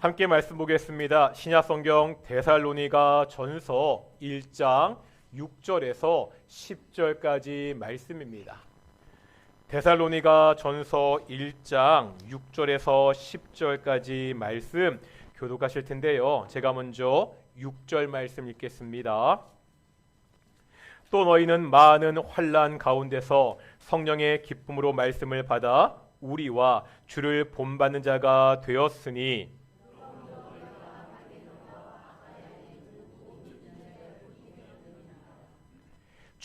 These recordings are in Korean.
함께 말씀 보겠습니다. 신약성경 데살로니가 전서 1장 6절에서 10절까지 말씀입니다. 데살로니가 전서 1장 6절에서 10절까지 말씀 교독하실 텐데요. 제가 먼저 6절 말씀 읽겠습니다. 또 너희는 많은 환난 가운데서 성령의 기쁨으로 말씀을 받아 우리와 주를 본받는 자가 되었으니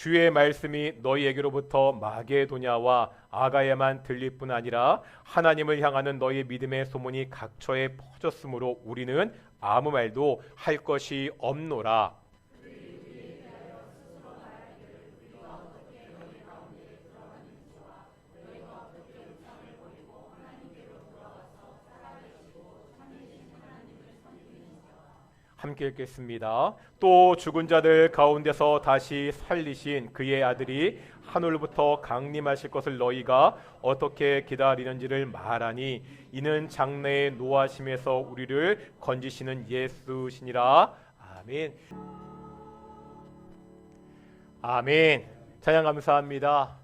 주의 말씀이 너희에게로부터 마게도냐와 아가야만 들릴 뿐 아니라 하나님을 향하는 너희 믿음의 소문이 각처에 퍼졌으므로 우리는 아무 말도 할 것이 없노라. 함께 읽겠습니다. 또 죽은 자들 가운데서 다시 살리신 그의 아들이 하늘부터 강림하실 것을 너희가 어떻게 기다리는지를 말하니 이는 장래의 노하심에서 우리를 건지시는 예수시니라. 아멘. 아멘. 찬양 감사합니다.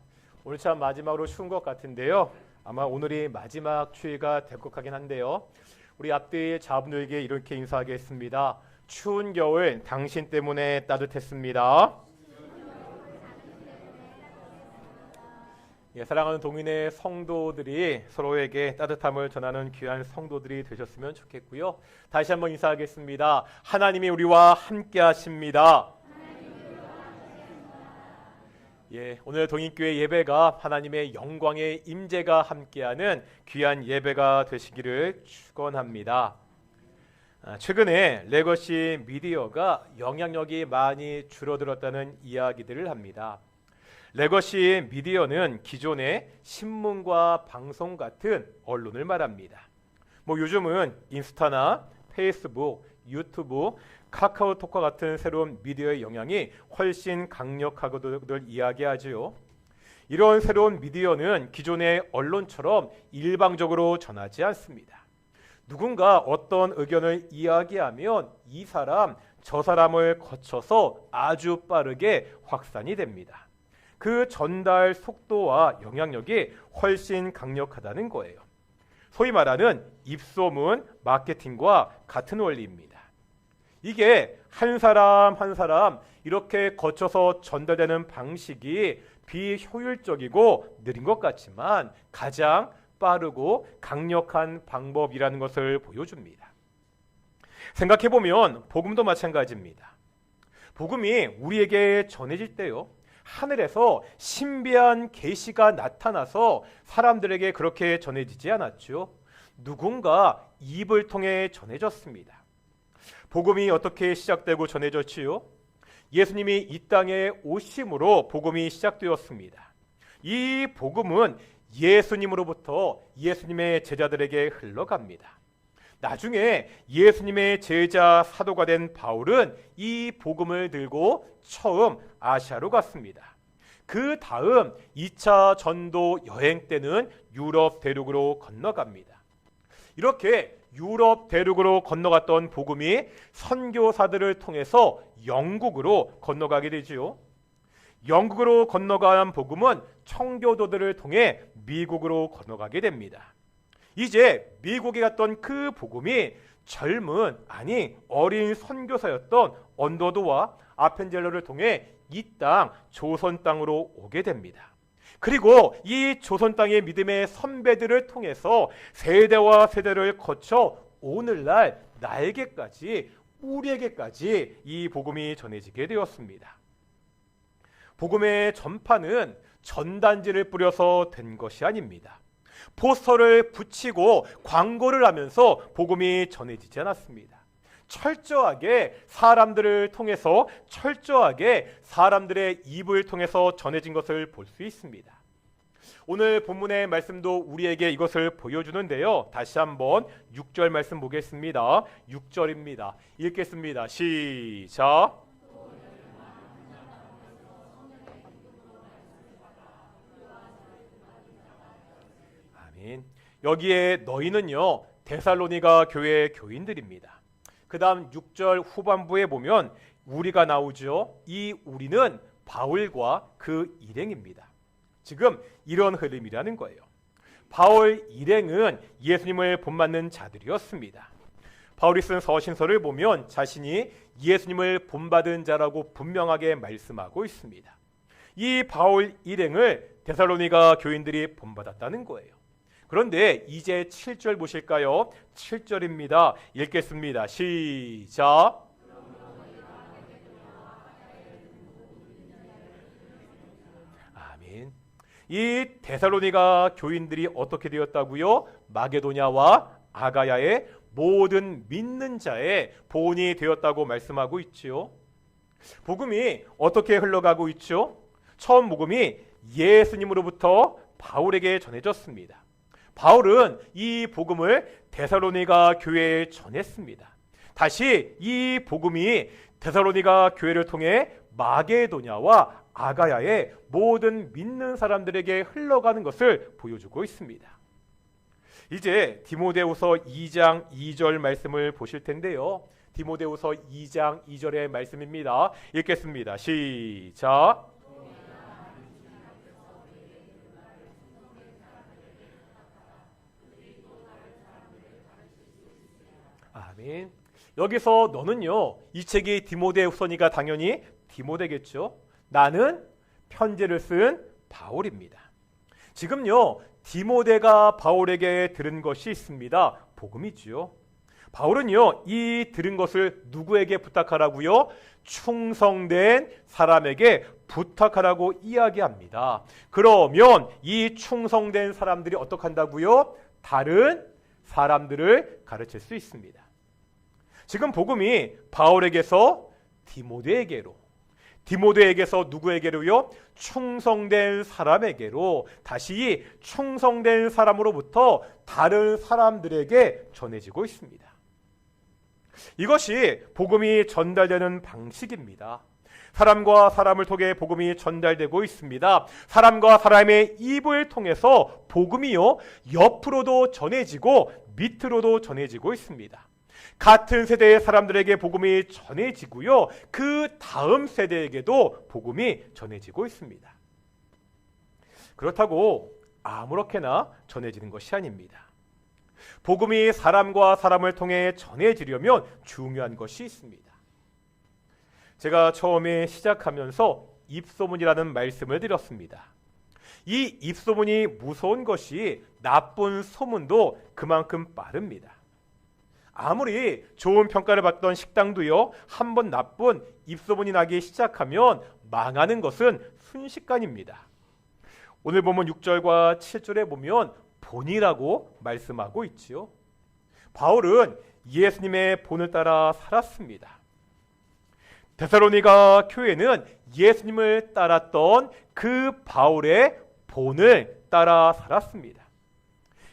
오늘 참 마지막으로 추운 것 같은데요. 아마 오늘이 마지막 추위가 될 것 같긴 한데요. 우리 앞뒤 자분들에게 이렇게 인사하겠습니다. 추운 겨울 당신 때문에 따뜻했습니다. 예, 사랑하는 동인의 성도들이 서로에게 따뜻함을 전하는 귀한 성도들이 되셨으면 좋겠고요. 다시 한번 인사하겠습니다. 하나님이 우리와 함께 하십니다. 예, 오늘 동인교회 예배가 하나님의 영광의 임재가 함께하는 귀한 예배가 되시기를 축원합니다. 최근에 레거시 미디어가 영향력이 많이 줄어들었다는 이야기들을 합니다. 레거시 미디어는 기존의 신문과 방송 같은 언론을 말합니다. 요즘은 인스타나 페이스북, 유튜브, 카카오톡과 같은 새로운 미디어의 영향이 훨씬 강력하고들 이야기하지요. 이런 새로운 미디어는 기존의 언론처럼 일방적으로 전하지 않습니다. 누군가 어떤 의견을 이야기하면 이 사람, 저 사람을 거쳐서 아주 빠르게 확산이 됩니다. 그 전달 속도와 영향력이 훨씬 강력하다는 거예요. 소위 말하는 입소문 마케팅과 같은 원리입니다. 이게 한 사람 한 사람 이렇게 거쳐서 전달되는 방식이 비효율적이고 느린 것 같지만 가장 빠르고 강력한 방법이라는 것을 보여줍니다. 생각해보면 복음도 마찬가지입니다. 복음이 우리에게 전해질 때요, 하늘에서 신비한 계시가 나타나서 사람들에게 그렇게 전해지지 않았죠. 누군가 입을 통해 전해졌습니다. 복음이 어떻게 시작되고 전해졌지요? 예수님이 이 땅에 오심으로 복음이 시작되었습니다. 이 복음은 예수님으로부터 예수님의 제자들에게 흘러갑니다. 나중에 예수님의 제자 사도가 된 바울은 이 복음을 들고 처음 아시아로 갔습니다. 그 다음 2차 전도 여행 때는 유럽 대륙으로 건너갑니다. 이렇게 유럽 대륙으로 건너갔던 복음이 선교사들을 통해서 영국으로 건너가게 되지요. 영국으로 건너간 복음은 청교도들을 통해 미국으로 건너가게 됩니다. 이제 미국에 갔던 그 복음이 젊은, 아니 어린 선교사였던 언더도와 아펜젤러를 통해 이 땅 조선 땅으로 오게 됩니다. 그리고 이 조선 땅의 믿음의 선배들을 통해서 세대와 세대를 거쳐 오늘날 나에게까지, 우리에게까지 이 복음이 전해지게 되었습니다. 복음의 전파는 전단지를 뿌려서 된 것이 아닙니다. 포스터를 붙이고 광고를 하면서 복음이 전해지지 않았습니다. 철저하게 사람들을 통해서, 철저하게 사람들의 입을 통해서 전해진 것을 볼 수 있습니다. 오늘 본문의 말씀도 우리에게 이것을 보여주는데요. 다시 한번 6절 말씀 보겠습니다. 6절입니다. 읽겠습니다. 시작. 아멘. 여기에 너희는요 데살로니가 교회 교인들입니다. 그 다음 6절 후반부에 보면 우리가 나오죠. 이 우리는 바울과 그 일행입니다. 지금 이런 흐름이라는 거예요. 바울 일행은 예수님을 본받는 자들이었습니다. 바울이 쓴 서신서를 보면 자신이 예수님을 본받은 자라고 분명하게 말씀하고 있습니다. 이 바울 일행을 데살로니가 교인들이 본받았다는 거예요. 그런데 이제 7절 보실까요? 7절입니다. 읽겠습니다. 시작. 아멘. 이 데살로니가 교인들이 어떻게 되었다고요? 마게도냐와 아가야의 모든 믿는 자의 본이 되었다고 말씀하고 있지요. 복음이 어떻게 흘러가고 있죠? 처음 복음이 예수님으로부터 바울에게 전해졌습니다. 바울은 이 복음을 데살로니가 교회에 전했습니다. 다시 이 복음이 데살로니가 교회를 통해 마게도냐와 아가야의 모든 믿는 사람들에게 흘러가는 것을 보여주고 있습니다. 이제 디모데후서 2장 2절 말씀을 보실 텐데요. 디모데후서 2장 2절의 말씀입니다. 읽겠습니다. 시작. 아멘. 여기서 너는요, 이 책이 디모데후서니까 당연히 디모데겠죠. 나는 편지를 쓴 바울입니다. 지금요, 디모데가 바울에게 들은 것이 있습니다. 복음이지요. 바울은요, 이 들은 것을 누구에게 부탁하라고요? 충성된 사람에게 부탁하라고 이야기합니다. 그러면 이 충성된 사람들이 어떻게 한다고요? 다른 사람들을 가르칠 수 있습니다. 지금 복음이 바울에게서 디모데에게로, 디모데에게서 누구에게로요? 충성된 사람에게로, 다시 충성된 사람으로부터 다른 사람들에게 전해지고 있습니다. 이것이 복음이 전달되는 방식입니다. 사람과 사람을 통해 복음이 전달되고 있습니다. 사람과 사람의 입을 통해서 복음이요, 옆으로도 전해지고 밑으로도 전해지고 있습니다. 같은 세대의 사람들에게 복음이 전해지고요, 그 다음 세대에게도 복음이 전해지고 있습니다. 그렇다고 아무렇게나 전해지는 것이 아닙니다. 복음이 사람과 사람을 통해 전해지려면 중요한 것이 있습니다. 제가 처음에 시작하면서 입소문이라는 말씀을 드렸습니다. 이 입소문이 무서운 것이 나쁜 소문도 그만큼 빠릅니다. 아무리 좋은 평가를 받던 식당도요, 한번 나쁜 입소문이 나기 시작하면 망하는 것은 순식간입니다. 오늘 보면 6절과 7절에 보면 본이라고 말씀하고 있지요. 바울은 예수님의 본을 따라 살았습니다. 데살로니가 교회는 예수님을 따랐던 그 바울의 본을 따라 살았습니다.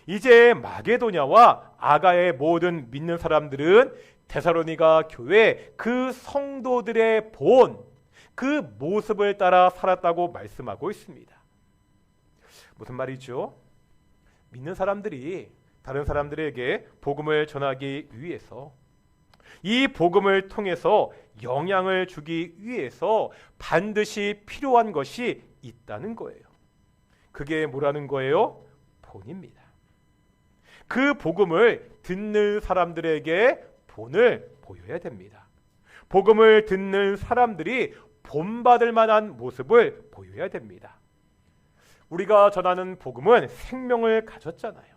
이제 마게도냐와 아가의 모든 믿는 사람들은 데살로니가 교회 그 성도들의 본, 그 모습을 따라 살았다고 말씀하고 있습니다. 무슨 말이죠? 믿는 사람들이 다른 사람들에게 복음을 전하기 위해서, 이 복음을 통해서 영향을 주기 위해서 반드시 필요한 것이 있다는 거예요. 그게 뭐라는 거예요? 본입니다. 그 복음을 듣는 사람들에게 본을 보여야 됩니다. 복음을 듣는 사람들이 본받을 만한 모습을 보여야 됩니다. 우리가 전하는 복음은 생명을 가졌잖아요.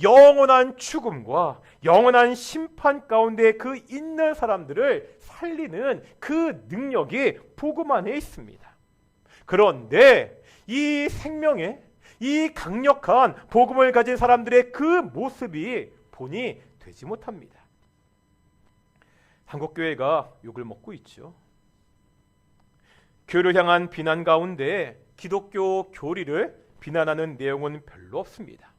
영원한 죽음과 영원한 심판 가운데 그 있는 사람들을 살리는 그 능력이 복음 안에 있습니다. 그런데 이 생명의, 이 강력한 복음을 가진 사람들의 그 모습이 본이 되지 못합니다. 한국교회가 욕을 먹고 있죠. 교회를 향한 비난 가운데 기독교 교리를 비난하는 내용은 별로 없습니다.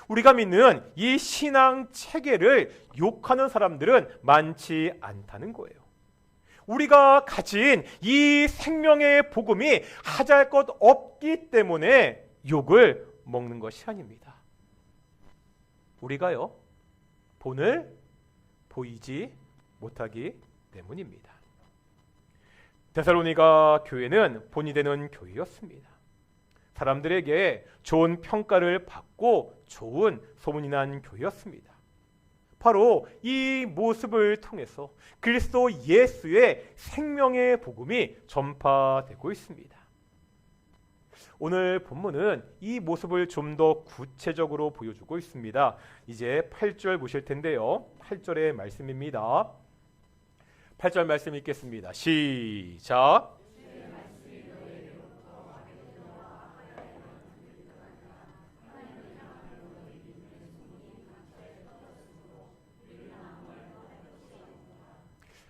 우리가 믿는 이 신앙 체계를 욕하는 사람들은 많지 않다는 거예요. 우리가 가진 이 생명의 복음이 하잘 것 없기 때문에 욕을 먹는 것이 아닙니다. 우리가요, 본을 보이지 못하기 때문입니다. 데살로니가 교회는 본이 되는 교회였습니다. 사람들에게 좋은 평가를 받고 좋은 소문이 난 교회였습니다. 바로 이 모습을 통해서 그리스도 예수의 생명의 복음이 전파되고 있습니다. 오늘 본문은 이 모습을 좀 더 구체적으로 보여주고 있습니다. 이제 8절 보실 텐데요. 8절의 말씀입니다. 8절 말씀 읽겠습니다. 시작.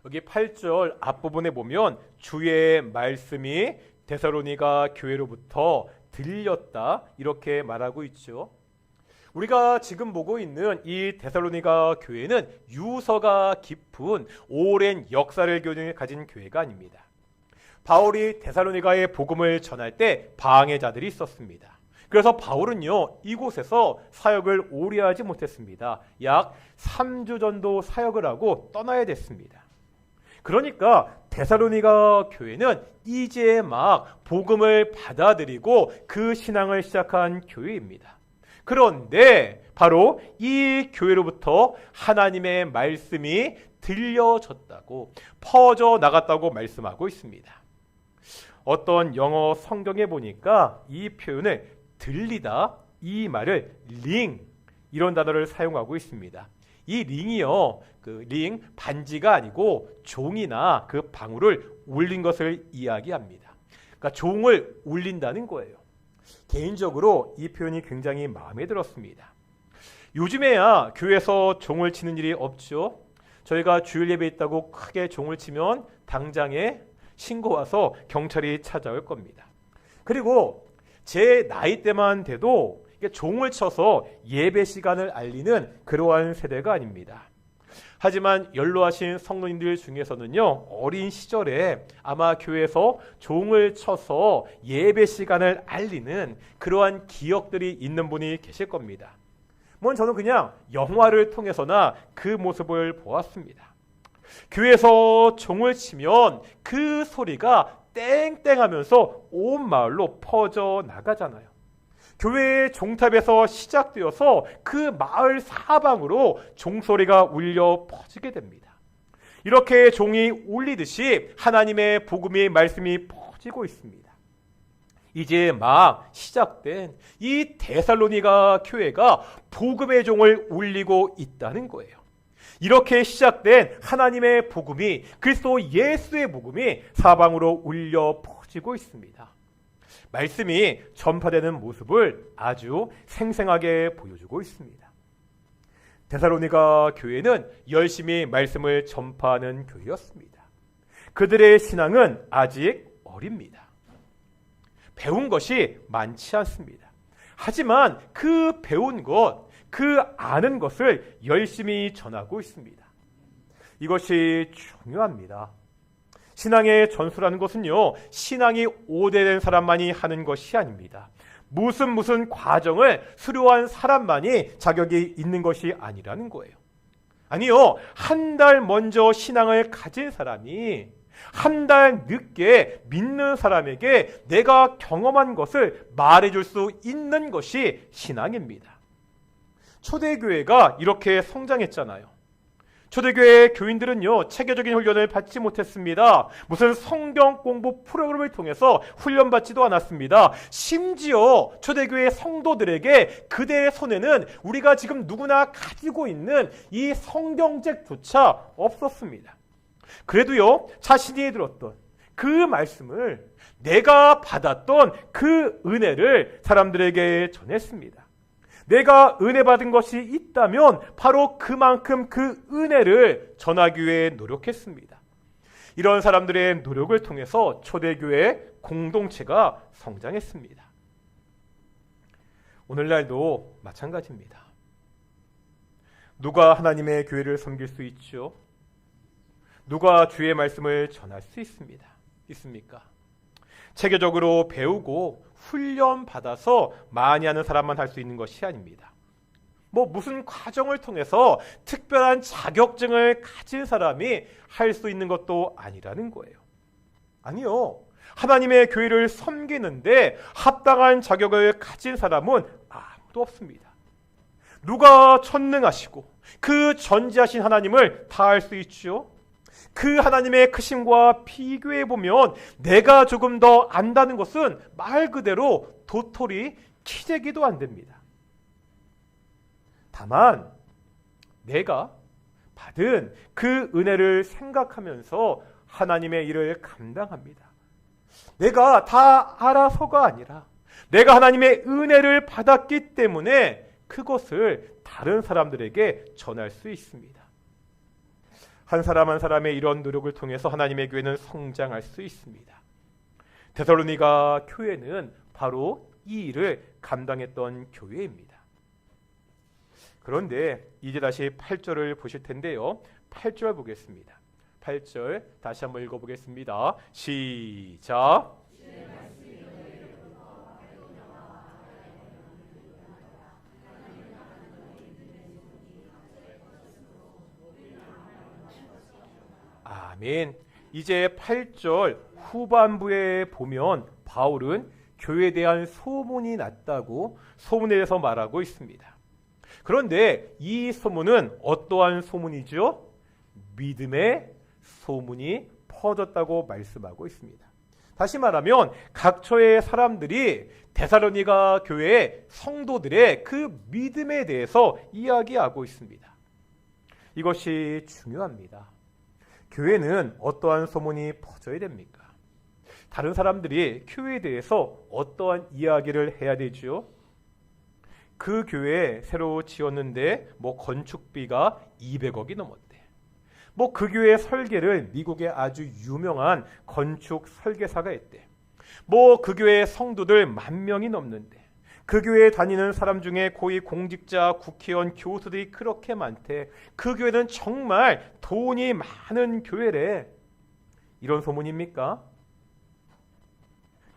여기 8절 앞부분에 보면 주의 말씀이 데살로니가 교회로부터 들렸다 이렇게 말하고 있죠. 우리가 지금 보고 있는 이 데살로니가 교회는 유서가 깊은 오랜 역사를 가진 교회가 아닙니다. 바울이 데살로니가의 복음을 전할 때 방해자들이 있었습니다. 그래서 바울은요, 이곳에서 사역을 오래 하지 못했습니다. 약 3주 정도 사역을 하고 떠나야 됐습니다. 그러니까 데살로니가 교회는 이제 막 복음을 받아들이고 그 신앙을 시작한 교회입니다. 그런데 바로 이 교회로부터 하나님의 말씀이 들려졌다고, 퍼져 나갔다고 말씀하고 있습니다. 어떤 영어 성경에 보니까 이 표현을 들리다, 이 말을 링, 이런 단어를 사용하고 있습니다. 이 링이요, 그 링 반지가 아니고 종이나 그 방울을 울린 것을 이야기합니다. 그러니까 종을 울린다는 거예요. 개인적으로 이 표현이 굉장히 마음에 들었습니다. 요즘에야 교회에서 종을 치는 일이 없죠. 저희가 주일 예배 있다고 크게 종을 치면 당장에 신고 와서 경찰이 찾아올 겁니다. 그리고 제 나이 때만 돼도 종을 쳐서 예배 시간을 알리는 그러한 세대가 아닙니다. 하지만 연로하신 성도님들 중에서는요, 어린 시절에 아마 교회에서 종을 쳐서 예배 시간을 알리는 그러한 기억들이 있는 분이 계실 겁니다. 저는 그냥 영화를 통해서나 그 모습을 보았습니다. 교회에서 종을 치면 그 소리가 땡땡하면서 온 마을로 퍼져 나가잖아요. 교회의 종탑에서 시작되어서 그 마을 사방으로 종소리가 울려 퍼지게 됩니다. 이렇게 종이 울리듯이 하나님의 복음의 말씀이 퍼지고 있습니다. 이제 막 시작된 이 데살로니가 교회가 복음의 종을 울리고 있다는 거예요. 이렇게 시작된 하나님의 복음이, 그리스도 예수의 복음이 사방으로 울려 퍼지고 있습니다. 말씀이 전파되는 모습을 아주 생생하게 보여주고 있습니다. 데살로니가 교회는 열심히 말씀을 전파하는 교회였습니다. 그들의 신앙은 아직 어립니다. 배운 것이 많지 않습니다. 하지만 그 배운 것, 그 아는 것을 열심히 전하고 있습니다. 이것이 중요합니다. 신앙의 전수라는 것은요, 신앙이 오래된 사람만이 하는 것이 아닙니다. 무슨 과정을 수료한 사람만이 자격이 있는 것이 아니라는 거예요. 아니요, 한 달 먼저 신앙을 가진 사람이 한 달 늦게 믿는 사람에게 내가 경험한 것을 말해줄 수 있는 것이 신앙입니다. 초대교회가 이렇게 성장했잖아요. 초대교회 교인들은요, 체계적인 훈련을 받지 못했습니다. 무슨 성경 공부 프로그램을 통해서 훈련받지도 않았습니다. 심지어 초대교회 성도들에게 그들의 손에는 우리가 지금 누구나 가지고 있는 이 성경책조차 없었습니다. 그래도요, 자신이 들었던 그 말씀을, 내가 받았던 그 은혜를 사람들에게 전했습니다. 내가 은혜 받은 것이 있다면 바로 그만큼 그 은혜를 전하기 위해 노력했습니다. 이런 사람들의 노력을 통해서 초대교회 공동체가 성장했습니다. 오늘날도 마찬가지입니다. 누가 하나님의 교회를 섬길 수 있죠? 누가 주의 말씀을 전할 수 있습니까? 체계적으로 배우고 훈련 받아서 많이 하는 사람만 할 수 있는 것이 아닙니다. 무슨 과정을 통해서 특별한 자격증을 가진 사람이 할 수 있는 것도 아니라는 거예요. 아니요. 하나님의 교회를 섬기는데 합당한 자격을 가진 사람은 아무도 없습니다. 누가 전능하시고 그 전지하신 하나님을 다 알 수 있죠? 그 하나님의 크심과 비교해 보면 내가 조금 더 안다는 것은 말 그대로 도토리 키재기도 안 됩니다. 다만 내가 받은 그 은혜를 생각하면서 하나님의 일을 감당합니다. 내가 다 알아서가 아니라 내가 하나님의 은혜를 받았기 때문에 그것을 다른 사람들에게 전할 수 있습니다. 한 사람 한 사람의 이런 노력을 통해서 하나님의 교회는 성장할 수 있습니다. 데살로니가 교회는 바로 이 일을 감당했던 교회입니다. 그런데 이제 다시 8절을 보실 텐데요. 8절 보겠습니다. 8절 다시 한번 읽어보겠습니다. 시작. 아멘. 이제 8절 후반부에 보면 바울은 교회에 대한 소문이 났다고 소문에 대해서 말하고 있습니다. 그런데 이 소문은 어떠한 소문이죠? 믿음의 소문이 퍼졌다고 말씀하고 있습니다. 다시 말하면 각처의 사람들이 데살로니가 교회의 성도들의 그 믿음에 대해서 이야기하고 있습니다. 이것이 중요합니다. 교회는 어떠한 소문이 퍼져야 됩니까? 다른 사람들이 교회에 대해서 어떠한 이야기를 해야 되죠? 그 교회 새로 지었는데 건축비가 200억이 넘었대. 그 교회 설계를 미국의 아주 유명한 건축 설계사가 했대. 그 교회 성도들 10,000명이 넘는데 그 교회에 다니는 사람 중에 고위 공직자, 국회의원, 교수들이 그렇게 많대. 그 교회는 정말 돈이 많은 교회래. 이런 소문입니까?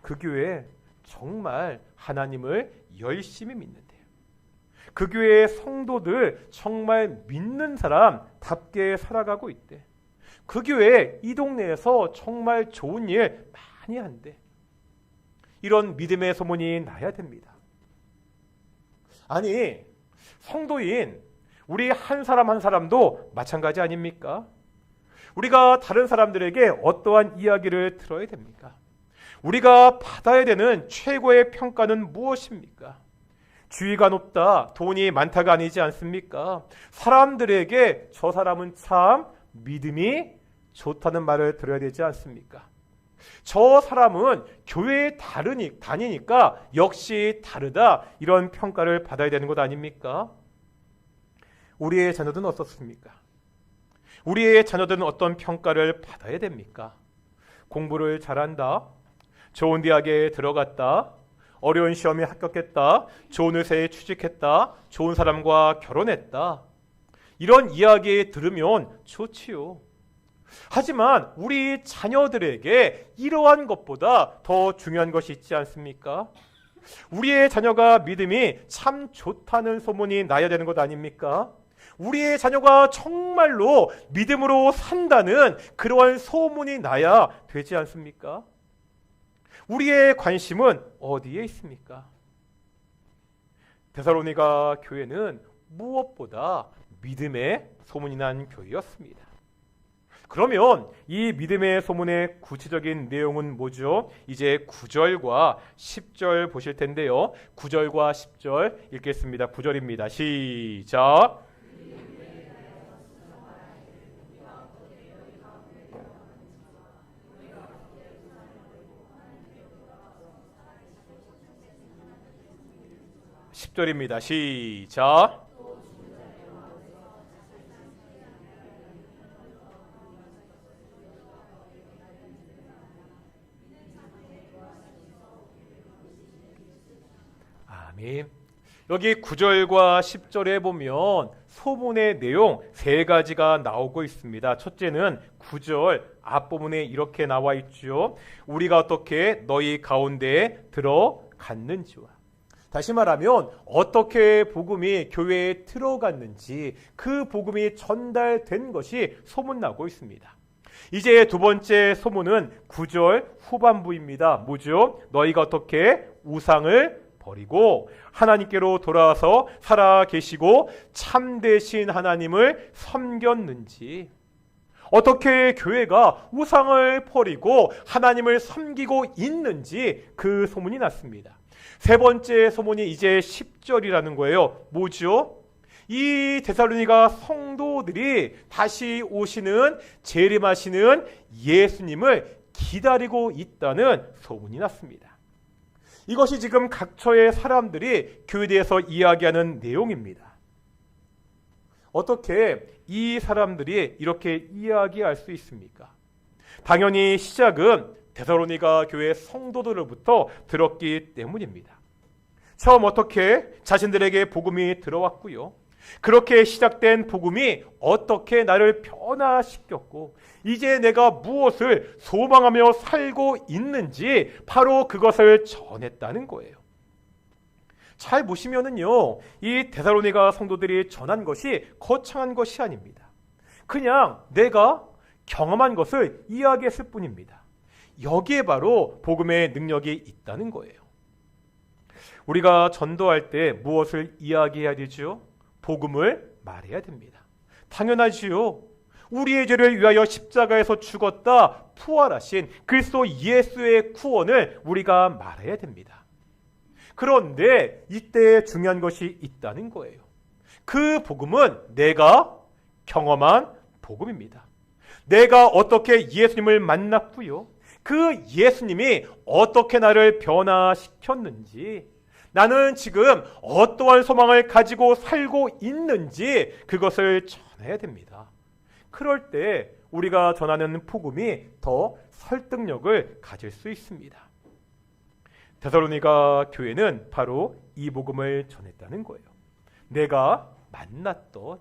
그 교회 정말 하나님을 열심히 믿는데요. 그 교회의 성도들 정말 믿는 사람답게 살아가고 있대. 그 교회 이 동네에서 정말 좋은 일 많이 한대. 이런 믿음의 소문이 나야 됩니다. 아니, 성도인 우리 한 사람 한 사람도 마찬가지 아닙니까? 우리가 다른 사람들에게 어떠한 이야기를 들어야 됩니까? 우리가 받아야 되는 최고의 평가는 무엇입니까? 지위가 높다, 돈이 많다가 아니지 않습니까? 사람들에게 저 사람은 참 믿음이 좋다는 말을 들어야 되지 않습니까? 저 사람은 교회에 다니니까 역시 다르다, 이런 평가를 받아야 되는 것 아닙니까? 우리의 자녀들은 어떻습니까? 우리의 자녀들은 어떤 평가를 받아야 됩니까? 공부를 잘한다, 좋은 대학에 들어갔다, 어려운 시험에 합격했다, 좋은 회사에 취직했다, 좋은 사람과 결혼했다, 이런 이야기 들으면 좋지요. 하지만 우리 자녀들에게 이러한 것보다 더 중요한 것이 있지 않습니까? 우리의 자녀가 믿음이 참 좋다는 소문이 나야 되는 것 아닙니까? 우리의 자녀가 정말로 믿음으로 산다는 그러한 소문이 나야 되지 않습니까? 우리의 관심은 어디에 있습니까? 데살로니가 교회는 무엇보다 믿음의 소문이 난 교회였습니다. 그러면 이 믿음의 소문의 구체적인 내용은 뭐죠? 이제 9절과 10절 보실 텐데요. 9절과 10절 읽겠습니다. 9절입니다. 시작. 10절입니다. 시작. 아멘. 여기 9절과 10절에 보면 소문의 내용 3가지가 나오고 있습니다. 첫째는 9절 앞부분에 이렇게 나와 있죠. 우리가 어떻게 너희 가운데에 들어갔는지와. 다시 말하면 어떻게 복음이 교회에 들어갔는지 그 복음이 전달된 것이 소문나고 있습니다. 이제 두 번째 소문은 9절 후반부입니다. 뭐죠? 너희가 어떻게 우상을 버리고 하나님께로 돌아와서 살아 계시고 참되신 하나님을 섬겼는지, 어떻게 교회가 우상을 버리고 하나님을 섬기고 있는지 그 소문이 났습니다. 세 번째 소문이 이제 10절이라는 거예요. 뭐죠? 이 데살로니가 성도들이 다시 오시는 재림하시는 예수님을 기다리고 있다는 소문이 났습니다. 이것이 지금 각처의 사람들이 교회에 대해서 이야기하는 내용입니다. 어떻게 이 사람들이 이렇게 이야기할 수 있습니까? 당연히 시작은 데살로니가 교회 성도들로부터 들었기 때문입니다. 처음 어떻게 자신들에게 복음이 들어왔고요. 그렇게 시작된 복음이 어떻게 나를 변화시켰고 이제 내가 무엇을 소망하며 살고 있는지 바로 그것을 전했다는 거예요. 잘 보시면은요, 이 데살로니가 성도들이 전한 것이 거창한 것이 아닙니다. 그냥 내가 경험한 것을 이야기했을 뿐입니다. 여기에 바로 복음의 능력이 있다는 거예요. 우리가 전도할 때 무엇을 이야기해야 되죠? 복음을 말해야 됩니다. 당연하지요. 우리의 죄를 위하여 십자가에서 죽었다 부활하신 그리스도 예수의 구원을 우리가 말해야 됩니다. 그런데 이때 중요한 것이 있다는 거예요. 그 복음은 내가 경험한 복음입니다. 내가 어떻게 예수님을 만났고요. 그 예수님이 어떻게 나를 변화시켰는지, 나는 지금 어떠한 소망을 가지고 살고 있는지 그것을 전해야 됩니다. 그럴 때 우리가 전하는 복음이 더 설득력을 가질 수 있습니다. 데살로니가 교회는 바로 이 복음을 전했다는 거예요. 내가 만났던,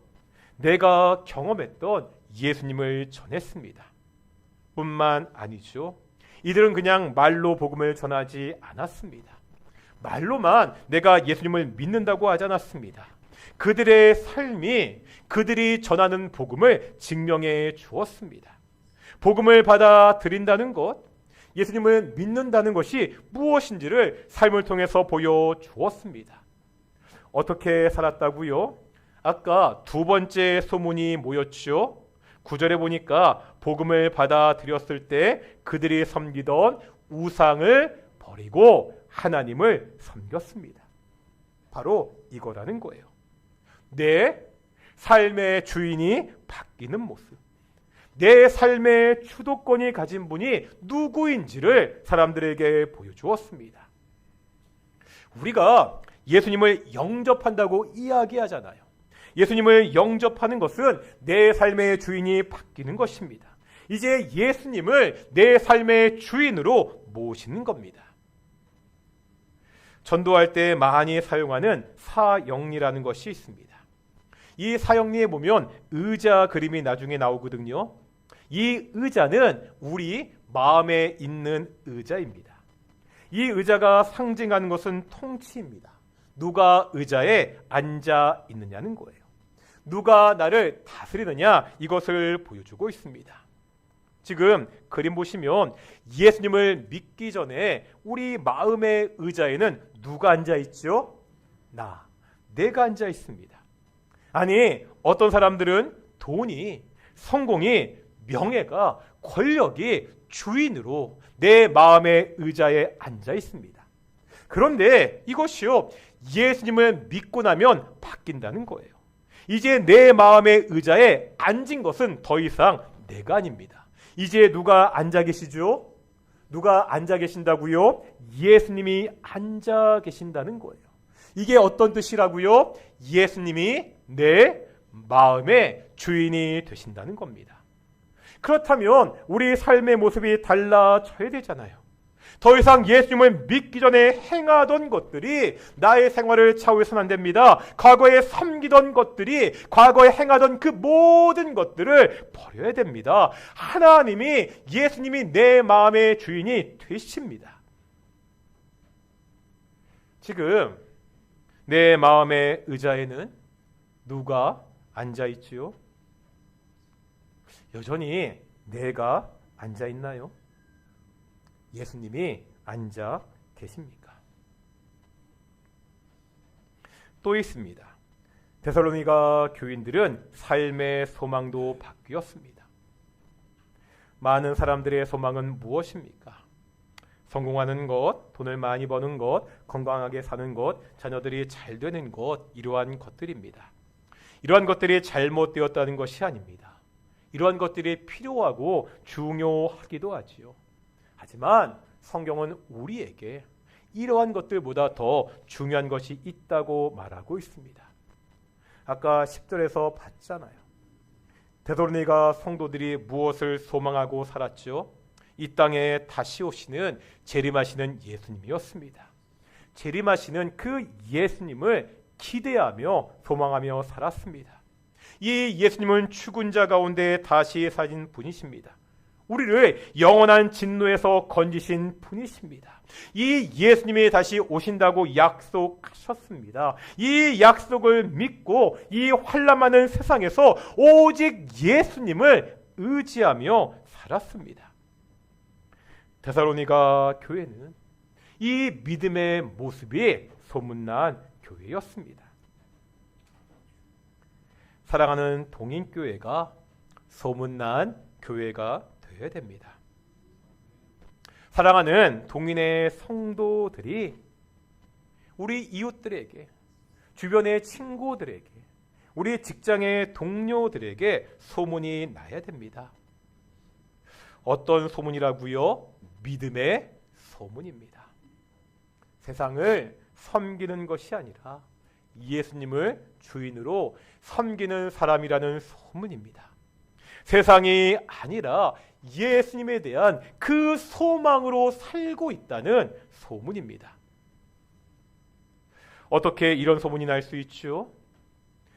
내가 경험했던 예수님을 전했습니다. 뿐만 아니죠. 이들은 그냥 말로 복음을 전하지 않았습니다. 말로만 내가 예수님을 믿는다고 하지 않았습니다. 그들의 삶이 그들이 전하는 복음을 증명해 주었습니다. 복음을 받아들인다는 것, 예수님을 믿는다는 것이 무엇인지를 삶을 통해서 보여주었습니다. 어떻게 살았다고요? 아까 두 번째 소문이 뭐였죠? 9절에 보니까 복음을 받아들였을 때 그들이 섬기던 우상을 버리고 하나님을 섬겼습니다. 바로 이거라는 거예요. 내 삶의 주인이 바뀌는 모습, 내 삶의 주도권이 가진 분이 누구인지를 사람들에게 보여주었습니다. 우리가 예수님을 영접한다고 이야기하잖아요. 예수님을 영접하는 것은 내 삶의 주인이 바뀌는 것입니다. 이제 예수님을 내 삶의 주인으로 모시는 겁니다. 전도할 때 많이 사용하는 사형리라는 것이 있습니다. 이 사형리에 보면 의자 그림이 나중에 나오거든요. 이 의자는 우리 마음에 있는 의자입니다. 이 의자가 상징하는 것은 통치입니다. 누가 의자에 앉아 있느냐는 거예요. 누가 나를 다스리느냐, 이것을 보여주고 있습니다. 지금 그림 보시면 예수님을 믿기 전에 우리 마음의 의자에는 누가 앉아 있죠? 내가 앉아 있습니다. 아니, 어떤 사람들은 돈이, 성공이, 명예가, 권력이 주인으로 내 마음의 의자에 앉아 있습니다. 그런데 이것이요, 예수님을 믿고 나면 바뀐다는 거예요. 이제 내 마음의 의자에 앉은 것은 더 이상 내가 아닙니다. 이제 누가 앉아 계시죠? 누가 앉아 계신다고요? 예수님이 앉아 계신다는 거예요. 이게 어떤 뜻이라고요? 예수님이 내 마음의 주인이 되신다는 겁니다. 그렇다면 우리 삶의 모습이 달라져야 되잖아요. 더 이상 예수님을 믿기 전에 행하던 것들이 나의 생활을 좌우해서는 안 됩니다. 과거에 섬기던 것들이, 과거에 행하던 그 모든 것들을 버려야 됩니다. 하나님이, 예수님이 내 마음의 주인이 되십니다. 지금 내 마음의 의자에는 누가 앉아 있지요? 여전히 내가 앉아 있나요? 예수님이 앉아 계십니까? 또 있습니다. 데살로니가 교인들은 삶의 소망도 바뀌었습니다. 많은 사람들의 소망은 무엇입니까? 성공하는 것, 돈을 많이 버는 것, 건강하게 사는 것, 자녀들이 잘 되는 것, 이러한 것들입니다. 이러한 것들이 잘못되었다는 것이 아닙니다. 이러한 것들이 필요하고 중요하기도 하지요. 하지만 성경은 우리에게 이러한 것들보다 더 중요한 것이 있다고 말하고 있습니다. 아까 10절에서 봤잖아요. 데살로니가 성도들이 무엇을 소망하고 살았죠? 이 땅에 다시 오시는 재림하시는 예수님이었습니다. 재림하시는 그 예수님을 기대하며 소망하며 살았습니다. 이 예수님은 죽은 자 가운데 다시 사신 분이십니다. 우리를 영원한 진노에서 건지신 분이십니다. 이 예수님이 다시 오신다고 약속하셨습니다. 이 약속을 믿고 이 환난많은 세상에서 오직 예수님을 의지하며 살았습니다. 데살로니가 교회는 이 믿음의 모습이 소문난 교회였습니다. 사랑하는 동인교회가 소문난 교회가 되어야 됩니다. 사랑하는 동인의 성도들이 우리 이웃들에게, 주변의 친구들에게, 우리 직장의 동료들에게 소문이 나야 됩니다. 어떤 소문이라고요? 믿음의 소문입니다. 세상을 섬기는 것이 아니라 예수님을 주인으로 섬기는 사람이라는 소문입니다. 세상이 아니라 예수님에 대한 그 소망으로 살고 있다는 소문입니다. 어떻게 이런 소문이 날 수 있죠?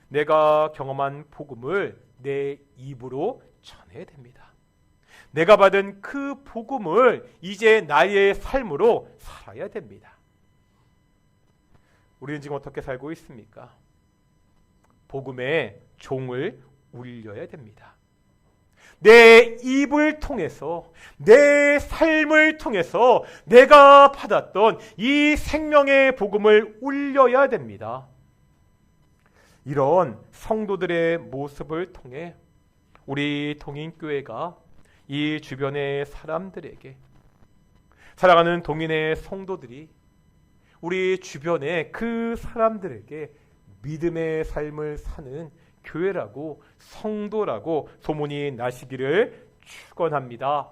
내가 경험한 복음을 내 입으로 전해야 됩니다. 내가 받은 그 복음을 이제 나의 삶으로 살아야 됩니다. 우리는 지금 어떻게 살고 있습니까? 복음의 종을 울려야 됩니다. 내 입을 통해서, 내 삶을 통해서 내가 받았던 이 생명의 복음을 울려야 됩니다. 이런 성도들의 모습을 통해 우리 동인교회가 이 주변의 사람들에게, 사랑하는 동인의 성도들이 우리 주변의 그 사람들에게 믿음의 삶을 사는 교회라고, 성도라고 소문이 나시기를 축원합니다.